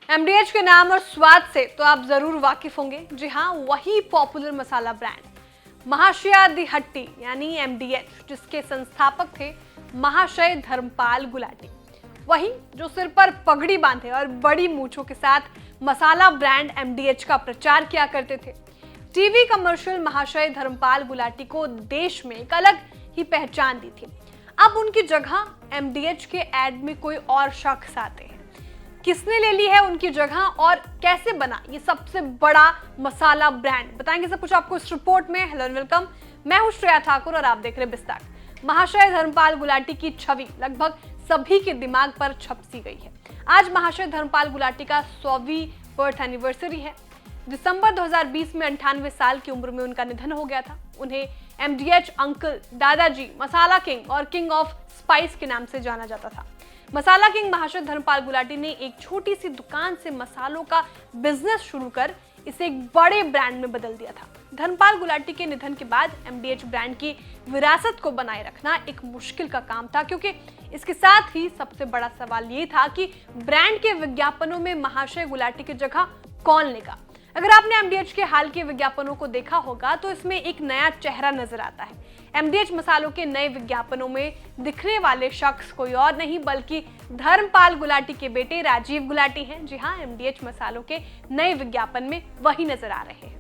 एमडीएच के नाम और स्वाद से तो आप जरूर वाकिफ होंगे। जी हाँ, वही पॉपुलर मसाला ब्रांड महाशया दी हट्टी यानी एमडीएच, जिसके संस्थापक थे महाशय धर्मपाल गुलाटी, वही जो सिर पर पगड़ी बांधे और बड़ी मूंछों के साथ मसाला ब्रांड एमडीएच का प्रचार किया करते थे। टीवी कमर्शियल महाशय धर्मपाल गुलाटी को देश में एक अलग ही पहचान दी थी। अब उनकी जगह एमडीएच के एड में कोई और शख्स आते हैं। किसने ले ली है उनकी जगह और कैसे बना ये सबसे बड़ा मसाला ब्रांड, बताएंगे सब कुछ आपको इस रिपोर्ट में। हेलो एंड वेलकम, मैं हूं श्रेया ठाकुर और आप देख रहे हैं बिस्ताक। महाशय धर्मपाल गुलाटी की छवि लगभग सभी के दिमाग पर छप सी गई है। आज महाशय धर्मपाल गुलाटी का 100वीं बर्थ एनिवर्सरी है। दिसंबर 2020 में 98 साल की उम्र में उनका निधन हो गया था। उन्हें एमडीएच अंकल, दादाजी, मसाला किंग और किंग ऑफ स्पाइस के नाम से जाना जाता था। मसाला किंग महाशय धर्मपाल गुलाटी ने एक छोटी सी दुकान से मसालों का बिजनेस शुरू कर इसे एक बड़े ब्रांड में बदल दिया था। धर्मपाल गुलाटी के निधन के बाद एमडीएच ब्रांड की विरासत को बनाए रखना एक मुश्किल का काम था, क्योंकि इसके साथ ही सबसे बड़ा सवाल ये था कि ब्रांड के विज्ञापनों में महाशय गुलाटी की जगह कौन लेगा। अगर आपने एमडीएच के हाल के विज्ञापनों को देखा होगा तो इसमें एक नया चेहरा नजर आता है। एमडीएच मसालों के नए विज्ञापनों में दिखने वाले शख्स कोई और नहीं बल्कि धर्मपाल गुलाटी के बेटे राजीव गुलाटी हैं। जी हाँ, एमडीएच मसालों के नए विज्ञापन में वही नजर आ रहे हैं।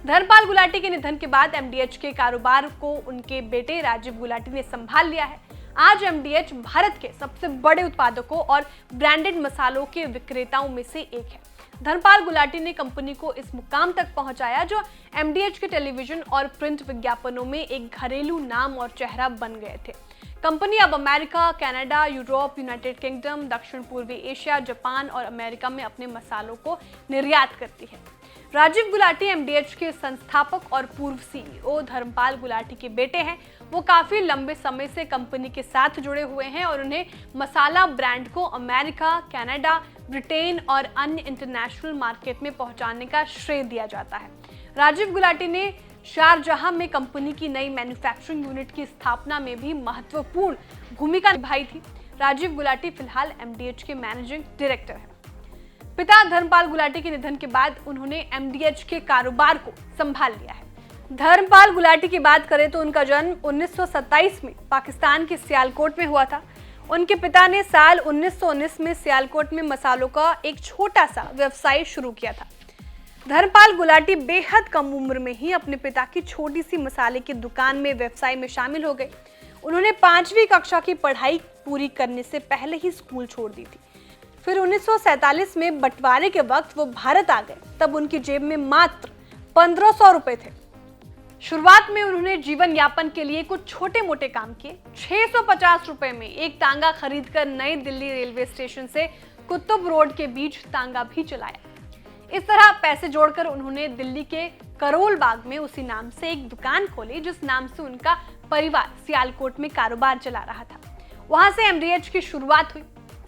धर्मपाल गुलाटी के निधन के बाद एमडीएच के कारोबार को उनके बेटे राजीव गुलाटी ने संभाल लिया है। आज एमडीएच भारत के सबसे बड़े उत्पादकों और ब्रांडेड मसालों के विक्रेताओं में से एक है। धर्मपाल गुलाटी ने कंपनी को इस मुकाम तक पहुंचाया जो एमडीएच के टेलीविजन और प्रिंट विज्ञापनों में एक घरेलू नाम और चेहरा बन गए थे। कंपनी अब America, Canada, Europe, United kingdom, दक्षिण पूर्वी एशिया, जापान और अमेरिका में अपने मसालों को निर्यात करती है। राजीव गुलाटी एमडीएच के संस्थापक और पूर्व सीईओ धर्मपाल गुलाटी के बेटे हैं। वो काफी लंबे समय से कंपनी के साथ जुड़े हुए हैं और उन्हें मसाला ब्रांड को अमेरिका, कनाडा, ब्रिटेन और अन्य इंटरनेशनल मार्केट में पहुंचाने का श्रेय दिया जाता है। राजीव गुलाटी ने शारजाह में कंपनी की नई मैन्युफैक्चरिंग यूनिट की स्थापना में भी महत्वपूर्ण भूमिका निभाई थी। राजीव गुलाटी फिलहाल एमडीएच के मैनेजिंग डायरेक्टर हैं। पिता धर्मपाल गुलाटी के निधन के बाद उन्होंने एमडीएच के कारोबार को संभाल लिया है। धर्मपाल गुलाटी की बात करें तो उनका जन्म 1927 में पाकिस्तान के सियालकोट में हुआ था। उनके पिता ने साल 1919 में सियालकोट में मसालों का एक छोटा सा व्यवसाय शुरू किया था। धर्मपाल गुलाटी बेहद कम उम्र में ही अपने पिता की छोटी सी मसाले की दुकान में व्यवसाय में शामिल हो गए। उन्होंने 5वीं कक्षा की पढ़ाई पूरी करने से पहले ही स्कूल छोड़ दी थी। फिर 1947 में बंटवारे के वक्त वो भारत आ गए। तब उनकी जेब में मात्र 1500 रुपए थे। शुरुआत में उन्होंने जीवन यापन के लिए कुछ छोटे मोटे काम किए। 650 रुपए में एक तांगा खरीदकर नई दिल्ली रेलवे स्टेशन से कुतुब रोड के बीच तांगा भी चलाया। इस तरह पैसे जोड़कर उन्होंने दिल्ली के करोल बाग में उसी नाम से एक दुकान खोली, जिस नाम से उनका परिवार सियालकोट में कारोबार चला रहा था। वहां से एमडीएच की शुरुआत हुई।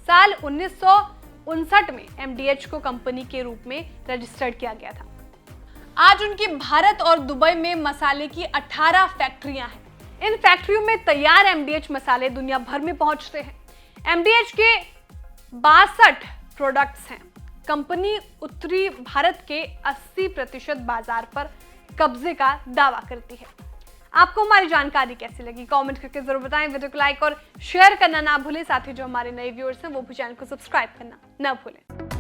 साल 1959 में एमडीएच को कंपनी के रूप में रजिस्टर्ड किया गया था। आज उनकी भारत और दुबई में मसाले की 18 फैक्ट्रियां हैं। इन फैक्ट्रियों में तैयार एमडीएच मसाले दुनिया भर में पहुंचते हैं। एमडीएच के 62 प्रोडक्ट्स हैं। कंपनी उत्तरी भारत के 80% बाजार पर कब्जे का दावा करती है। आपको हमारी जानकारी कैसी लगी कमेंट करके जरूर बताएं। वीडियो को लाइक और शेयर करना ना भूलें। साथ ही जो हमारे नए व्यूअर्स हैं वो भी चैनल को सब्सक्राइब करना ना भूलें।